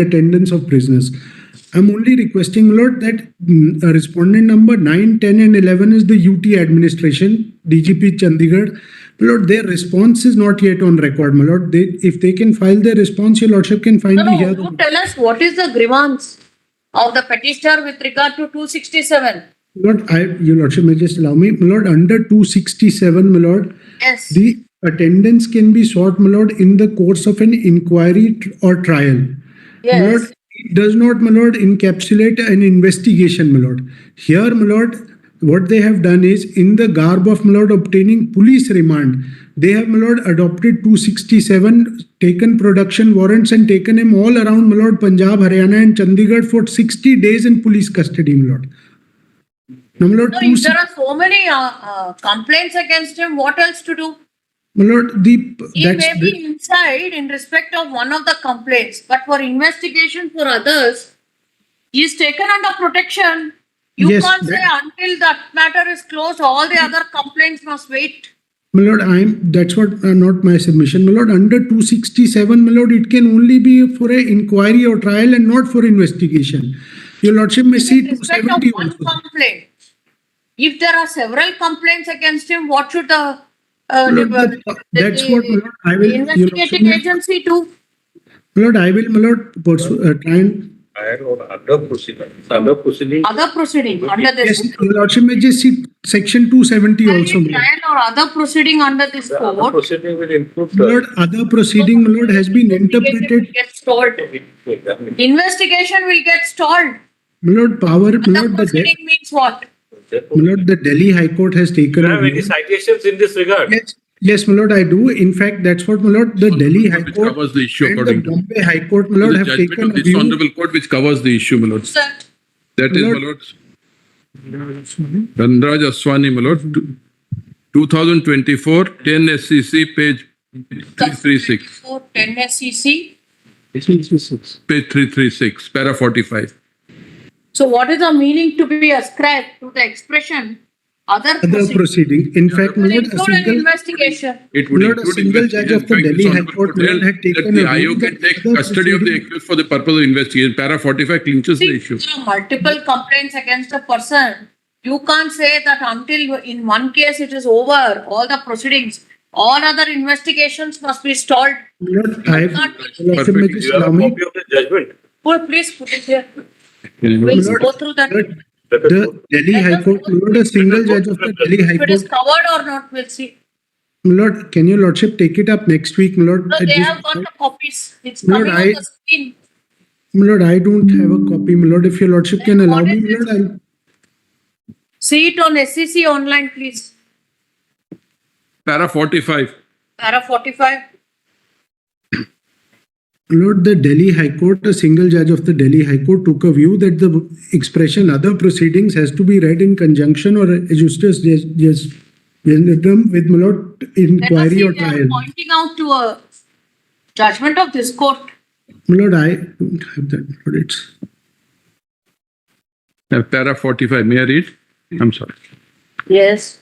attendance of prisoners. I'm only requesting, my lord, that respondent number 9, 10 and 11 is the UT administration, DGP Chandigarh. My lord, their response is not yet on record, my lord. If they can file their response, your lordship can finally hear. You tell us what is the grievance of the petitioner with regard to 267. Lord, your lordship may just allow me. My lord, under 267, my lord, Yes. the attendance can be sought, my lord, in the course of an inquiry or trial. Yes. My lord, it does not, my lord, encapsulate an investigation, my lord. Here, my lord, what they have done is, in the garb of, my lord, obtaining police remand, they have, my lord, adopted 267, taken production warrants and taken him all around, my lord, Punjab, Haryana and Chandigarh for 60 days in police custody, my lord. Now, my lord, No, if there are so many complaints against him, what else to do? my lord, He may be inside in respect of one of the complaints, but for investigation for others, he is taken under protection. You Yes, can't say until that matter is closed, all the other complaints must wait. my lord, that's what not my submission. My lord, under 267, my lord, it can only be for an inquiry or trial and not for investigation. Your lordship may see In respect of 270 one also. complaint, if there are several complaints against him, what should the Lord, that's what, my lord, I will. the investigating agency do? My lord, I will, my lord, try and. Other proceeding. Other proceeding under this. Yes, your lordship may just see section 270 also, my lord. Trial or other proceeding under this Other code. proceeding will include. My lord, other proceeding, my lord, has been interpreted. Get stalled. Investigation will get stalled. My lord, power, my Other lord, proceeding means what? my lord, the Delhi High Court has taken. Do you a have any view. citations in this regard? Yes, my lord, I do. In fact, that's what, my lord, the Delhi High Which Court covers the issue and the according to Bombay High Court, my lord, the have judgment taken of a this view. honorable court which covers the issue, my lord. Sir, That is, my lord, Dhanraj Aswani, my lord, 2024, 10 SCC, page 336. 10 SEC. Page 336, para 45. So what is the meaning to be ascribed to the expression other Other proceeding? proceeding. In fact, my Will lord, a include an single, investigation. It would Lord, a include single judge investigation. of the In fact, Delhi this High honorable Court, court Lord, held had taken that the a view IO can that take other custody of the proceeding- accused for the purpose of investigation. Para 45 clinches the See, issue. there are multiple complaints against a person. You can't say that until in one case it is over, all the proceedings, all other investigations must be stalled. Lord, I have, Can't- lordship may Perfect. just You have allow a me. copy of the judgment. Please put it here. Can you- We'll Lord, go through that. Lord, Let us the go. Delhi Let High us Court, go Lord, a single judge of the Delhi High If it is Court. covered or not, we'll see. Lord, can your lordship take it up next week, my lord? No, I they just- have got the copies. It's Lord, coming on the screen. My lord, I don't have a copy, my lord. If your lordship can Then allow what me, is my this? lord, I'll. See it on SEC online, please. Para 45. Para 45. Lord, the Delhi High Court, a single judge of the Delhi High Court took a view that the expression other proceedings has to be read in conjunction or adjusted with, my lord, Let us inquiry see, or they are trial. pointing out to a judgment of this court. My lord, I don't have that, my lord. It's. Para 45. May I read? I'm sorry. Yes.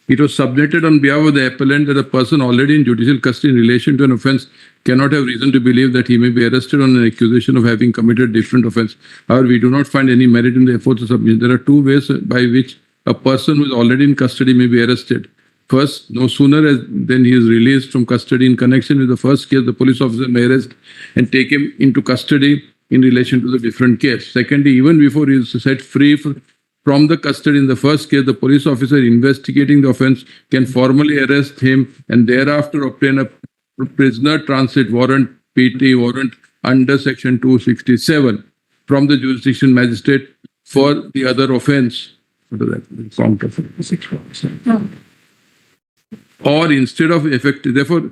It was submitted on behalf of the appellant that a person already in judicial custody in relation to an offence cannot have reason to believe that he may be arrested on an accusation of having committed different offence. However, we do not find any merit in the efforts of submission. There are two ways by which a person who is already in custody may be arrested. First, no sooner than he is released from custody in connection with the first case, the police officer may arrest and take him into custody in relation to the different case. Secondly, even before he is set free from the custody in the first case, the police officer investigating the offence can formally arrest him and thereafter obtain a prisoner transit warrant, PT warrant under section 267 from the jurisdiction magistrate for the other offence. What is that? Count of. Or instead of effective, therefore,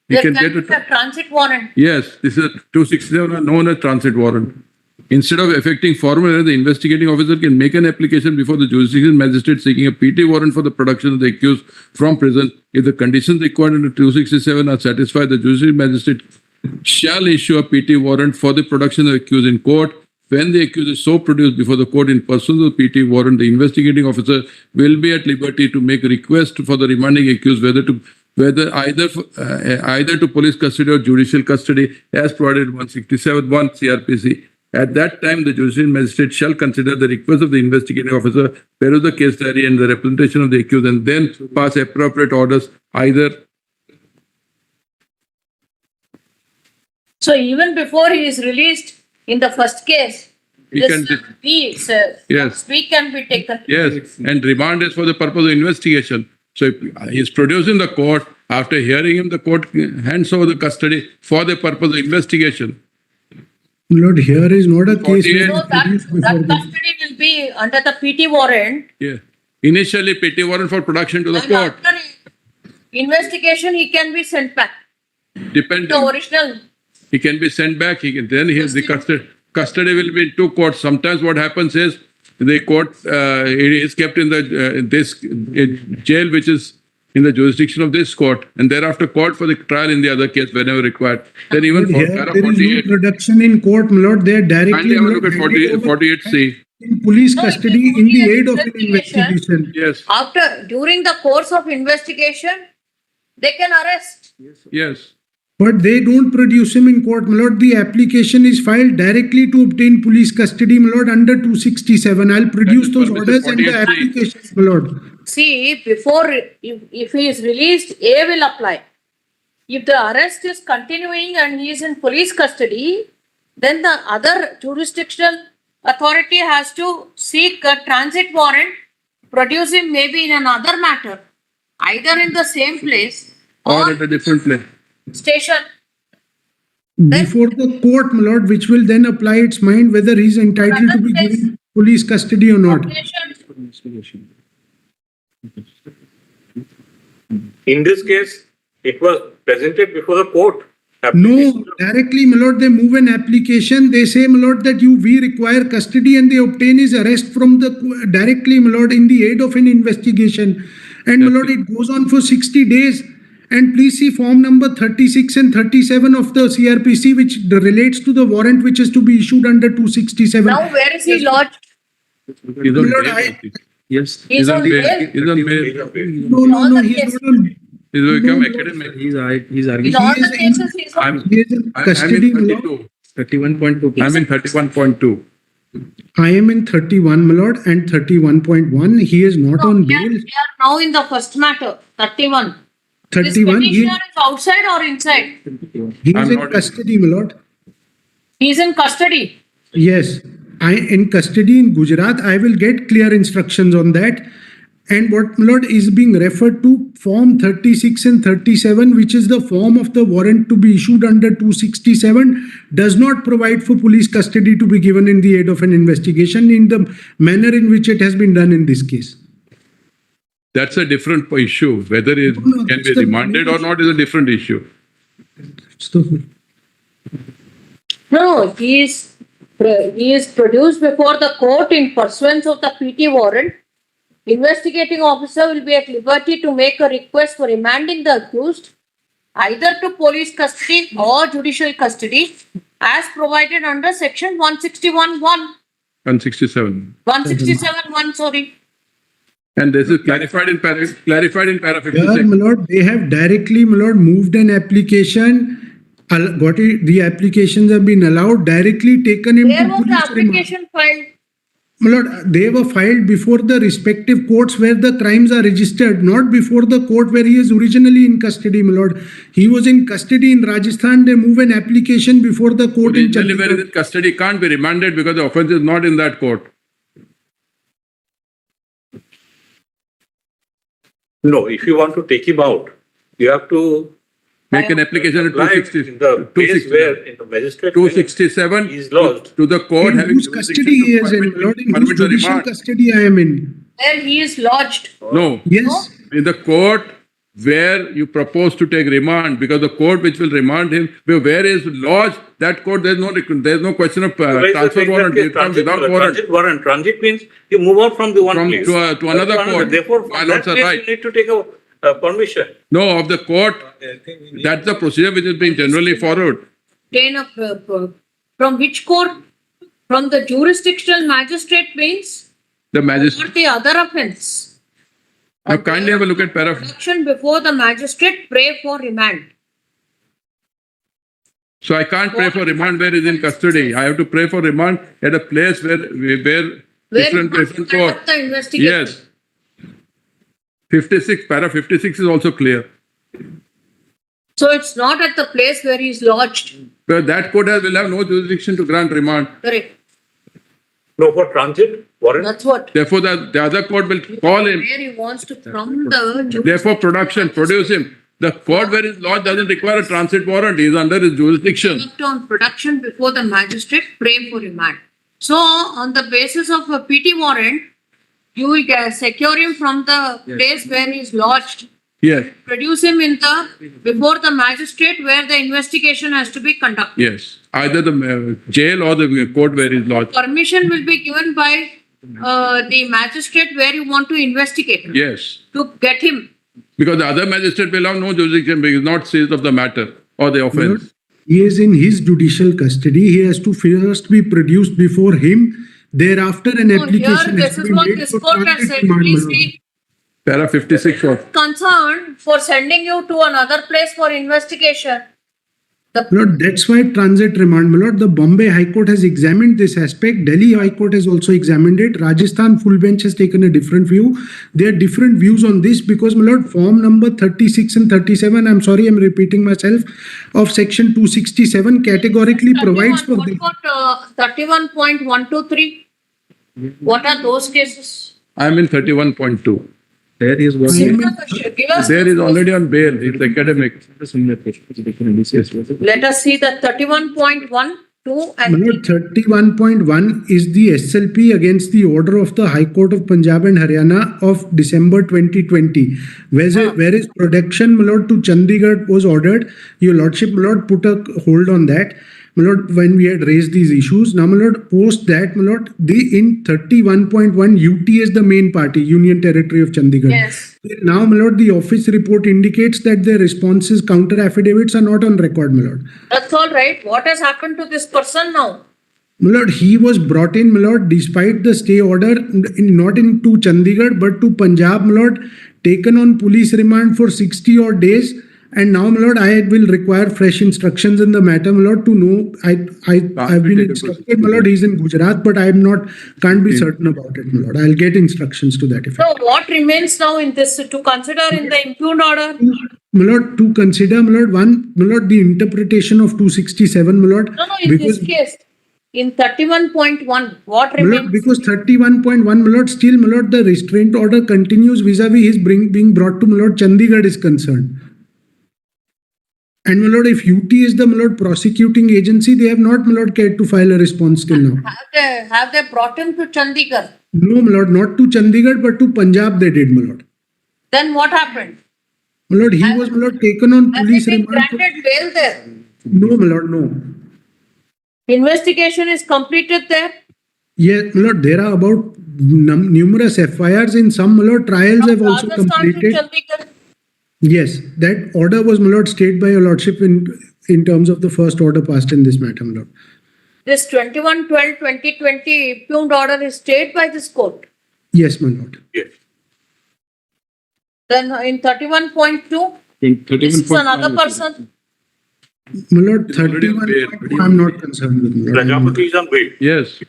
he can get a a. transit warrant. Yes, this is a 267 known as transit warrant. Instead of effecting formal arrest, the investigating officer can make an application before the jurisdiction magistrate seeking a PT warrant for the production of the accused from prison. If the conditions required under 267 are satisfied, the jurisdiction magistrate shall issue a PT warrant for the production of the accused in court. When the accused is so produced before the court in pursuance of the PT warrant, the investigating officer will be at liberty to make a request for the remanding accused whether to whether either to police custody or judicial custody as provided in 167(1) CRPC. At that time, the judicial magistrate shall consider the request of the investigating officer, peruse the case diary and the representation of the accused, and then pass appropriate orders either. So even before he is released in the first case, He this can- week, Yes. week can be taken. Yes, and remand is for the purpose of investigation. So if he is produced in the court, after hearing him, the court hands over the custody for the purpose of investigation. My lord, here is not a case. 48. So that custody will be under the PT warrant. Yeah. Initially, PT warrant for production to the And court, after investigation, he can be sent back. depending. The original. He can be sent back. Then he has the custody will be in two courts. Sometimes what happens is the court it is kept in the this jail which is in the jurisdiction of this court, and thereafter called for the trial in the other case whenever required. Then even for Here, para there is 48, no production in court, my lord. They are directly kindly have a look my at lord, handed over 48C. in police No, custody it is in the only aid of an investigation. investigation. Yes, During the course of investigation, they can arrest. yes. But they don't produce him in court, my lord. The application is filed directly to obtain police custody, my lord, under 267. I'll produce those permissible orders and the 48C. applications, my lord. See, before, if he is released, A will apply. If the arrest is continuing and he is in police custody, then the other jurisdictional authority has to seek a transit warrant, produce him maybe in another matter, either in the same place Or or at a different place. station. Before the court, my lord, which will then apply its mind whether he's entitled to be given police custody or not. Station. In this case, it was presented before the court. No, directly, my lord, they move an application. They say, my lord, that we require custody and they obtain his arrest from the directly, my lord, in the aid of an investigation. And my lord, it goes on for 60 days. And please see form number 36 and 37 of the CRPC, which relates to the warrant which is to be issued under 267. Now, where is he lodged? He's on Lord, bail, I- I think. Yes. He's on bail. He's on bail. No, he's not on. He's become academic. He's In arguing all He the is cases, he's on. He is in I'm custody, in my lord. 32. 31.2. I'm in 31.2. I am in 31, my lord, and 31.1. He is not No, on we are bail. now in the first matter, 31. This 31, petitioner is outside or inside? he is I'm in not in- custody, my lord. He is in custody. Yes, I in custody in Gujarat. I will get clear instructions on that. And what, my lord, is being referred to form 36 and 37, which is the form of the warrant to be issued under 267, does not provide for police custody to be given in the aid of an investigation in the manner in which it has been done in this case. That's a different issue. Whether it No, can that's be the remanded or not is a different issue. So, No, he is produced before the court in pursuance of the PT warrant. Investigating officer will be at liberty to make a request for remanding the accused either to police custody or judicial custody as provided under section 161(1). 167. 167(1), sorry. And this is clarified in para here, 56. my lord, they have directly, my lord, moved an application. Got it? The applications have been allowed, directly taken him Where to was the police remand. application filed? My lord, they were filed before the respective courts where the crimes are registered, not before the court where he is originally in custody, my lord. He was in custody in Rajasthan. They move an application before the court in Originally, where is Chandigarh. in custody can't be remanded because the offense is not in that court. No, if you want to take him out, you have to Make an application at apply 260. in the place where in the magistrate. 267 He is lodged. to the court In having whose custody he is in, my lord, in whose permit the judicial remand. custody I am in. Where he is lodged. No, Yes. in the court where you propose to take remand, because the court which will remand him, where is lodged, that court, there's no question of Where is the transfer warrant. It comes transit, without warrant. transit warrant. Transit means you move on from the one From place to another court. Therefore, My from lords that are place right. you need to take a permission. No, of the court, that's the procedure which is being generally followed. From which court? From the jurisdictional magistrate means The or magistrate, the other offense? Now kindly have a look at paragraph. Production before the magistrate, pray for remand. So I can't pray for remand where he's in custody. I have to pray for remand at a place where Where different you have to court. conduct the investigation. Yes. 56, para 56 is also clear. So it's not at the place where he is lodged. But that court will have no jurisdiction to grant remand. Correct. No, for transit warrant. That's what. Therefore, the other court will call him. Where he wants to from the. Therefore, produce him. The court where his law doesn't require a transit warrant. He is under his jurisdiction. On production before the magistrate, pray for remand. So on the basis of a PT warrant, you will secure him from the place where he is lodged. Yes, Produce him before the magistrate where the investigation has to be conducted. yes. Either the jail or the court where he is lodged. Permission will be given by the magistrate where you want to investigate Yes. to get him. Because the other magistrate will have no jurisdiction because he is not seized of the matter or the offense. He is in his judicial custody. He has to first be produced before him. Thereafter, an So application here, has this to is be what made this for court has transit said. remand, Please my lord. read. Para 56 was. Concerned for sending you to another place for investigation. Lord, that's why transit remand, my lord. The Bombay High Court has examined this aspect. Delhi High Court has also examined it. Rajasthan full bench has taken a different view. There are different views on this because, my lord, form number 36 and 37, I'm sorry, I'm repeating myself, of section 267 categorically provides for What this. about 31.123? What are those cases? I am in 31.2. There he is I working. am Give us There is already on bail. It's academic. The similar case. It's a different indices. Let us see the 31.1, 2 and My 3. lord, 31.1 is the SLP against the order of the High Court of Punjab and Haryana of December 2020. Whereas production, my lord, to Chandigarh was ordered. Your lordship, my lord, put a hold on that. My lord, when we had raised these issues. Now, my lord, post that, my lord, in 31.1, UT is the main party, Union Territory of Chandigarh. Yes. Now, my lord, the office report indicates that their responses, counter affidavits are not on record, my lord. That's all right. What has happened to this person now? My lord, he was brought in, my lord, despite the stay order, not into Chandigarh, but to Punjab, my lord, taken on police remand for 60 odd days. And now, my lord, I will require fresh instructions in the matter, my lord, to know. I've been instructed, my lord, he's in Gujarat, but can't be certain about it, my lord. I'll get instructions to that effect. So what remains now in this to consider in the impugned order? My lord, to consider, my lord, one, my lord, the interpretation of 267, my lord. No, in this case, in 31.1, what My lord, remains? because 31.1, my lord, still, my lord, the restraint order continues vis-a-vis his being brought to, my lord, Chandigarh is concerned. And, my lord, if UT is the, my lord, prosecuting agency, they have not, my lord, cared to file a response till now. Have they brought him to Chandigarh? No, my lord, not to Chandigarh, but to Punjab they did, my lord. Then what happened? My lord, he was, my lord, taken on Has police he been remand. granted bail there? No, my lord, no. Investigation is completed there? Yes, my lord, there are about numerous FIRs in some, my lord, trials have also Rajasthan to completed. Chandigarh? Yes, that order was, my lord, stayed by your lordship in terms of the first order passed in this matter, my lord. This 21/12/2020 impugned order is stayed by this court. Yes, my lord. Yes. Then in 31.2, In this is 31.1. another person. My lord, It's already on 31, bail. I'm not concerned with, my lord. Prajapati is on bail. Yes.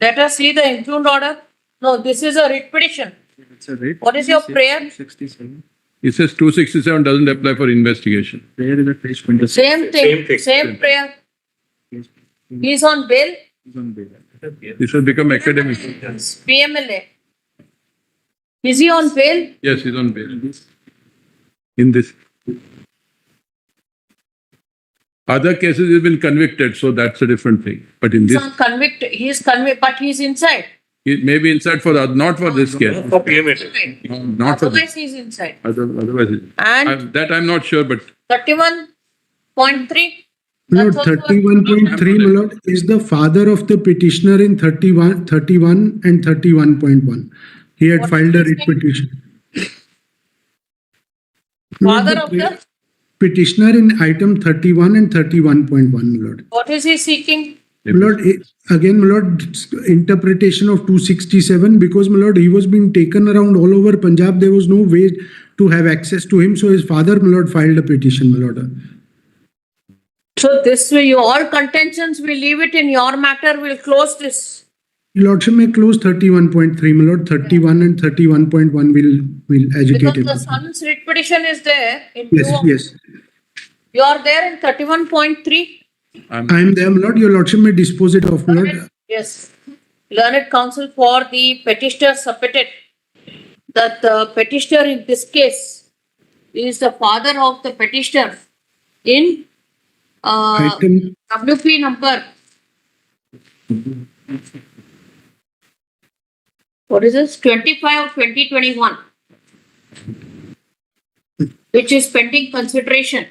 Let us see the impugned order. No, this is a writ petition. It's a rate. What is your prayer? 67. It says 267 doesn't apply for investigation. Prayer is at page 26. Same thing, Same thing. same prayer. He's He is on bail, on bail. This has become academic. PMLA. Is he on bail? Yes, he's on bail. In this. Other cases he's been convicted, so that's a different thing. But in this, Some convict, he is convict, but he is inside. he may be inside for not for this case. For PMA. Not for this. Otherwise, he is inside. Otherwise, And that I'm not sure, but 31.3. My lord, That's also- 31.3, my lord, is the father of the petitioner in 31 and 31.1. He had What filed a is writ he petition. My lord, Father the of the, petitioner in item 31 and 31.1, my lord. what is he seeking? My lord, again, my lord, interpretation of 267, because my lord, he was being taken around all over Punjab. There was no way to have access to him. So his father, my lord, filed a petition, my lord. So this way, you all contentions, we leave it in your matter, we'll close this. Your lordship may close 31.3, my lord. 31 and 31.1 will agitate Because the it. son's writ petition is there. In Yes, view of- yes. You are there in 31.3? I am there, my lord. Your lordship may dispose it of, my lord. Yes. Learned counsel for the petitioner submitted that the petitioner in this case is the father of the petitioner in Item WP number. What is this? 25 of 2021. Which is pending consideration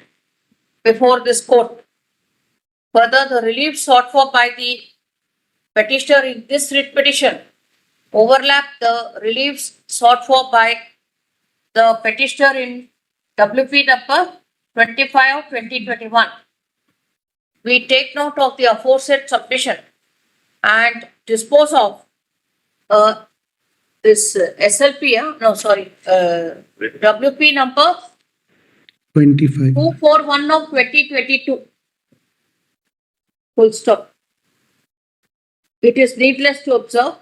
before this court. Further, the relief sought for by the petitioner in this writ petition overlap the reliefs sought for by the petitioner in WP number 25 of 2021. We take note of the aforesaid submission and dispose of this SLP, WP number 25. 241 of 2022. Full stop. It is needless to observe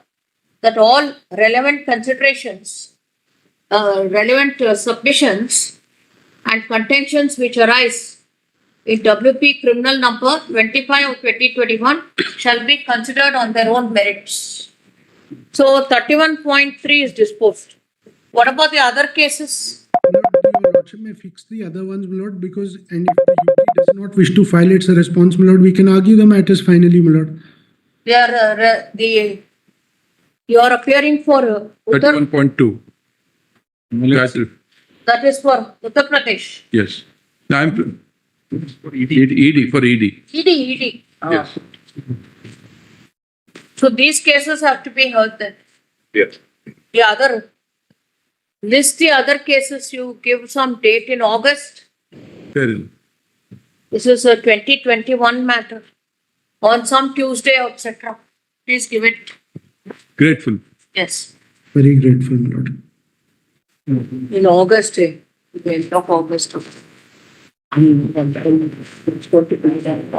that all relevant considerations, submissions and contentions which arise in WP criminal number 25 of 2021 shall be considered on their own merits. So 31.3 is disposed. What about the other cases? My lord, your lordship may fix the other ones, my lord, because and if the UT does not wish to file its response, my lord, we can argue the matters finally, my lord. They are you are appearing for Uttar, 31.2. that is for Uttar Pradesh. Yes. I'm ED for ED. ED. Yes. So these cases have to be heard then. Yes. The other, list the other cases, you give some date in August. Fair enough. This is a 2021 matter. On some Tuesday, etc. Please give it. Grateful. Yes. Very grateful, my lord. In August, the end of August. It's going to be done.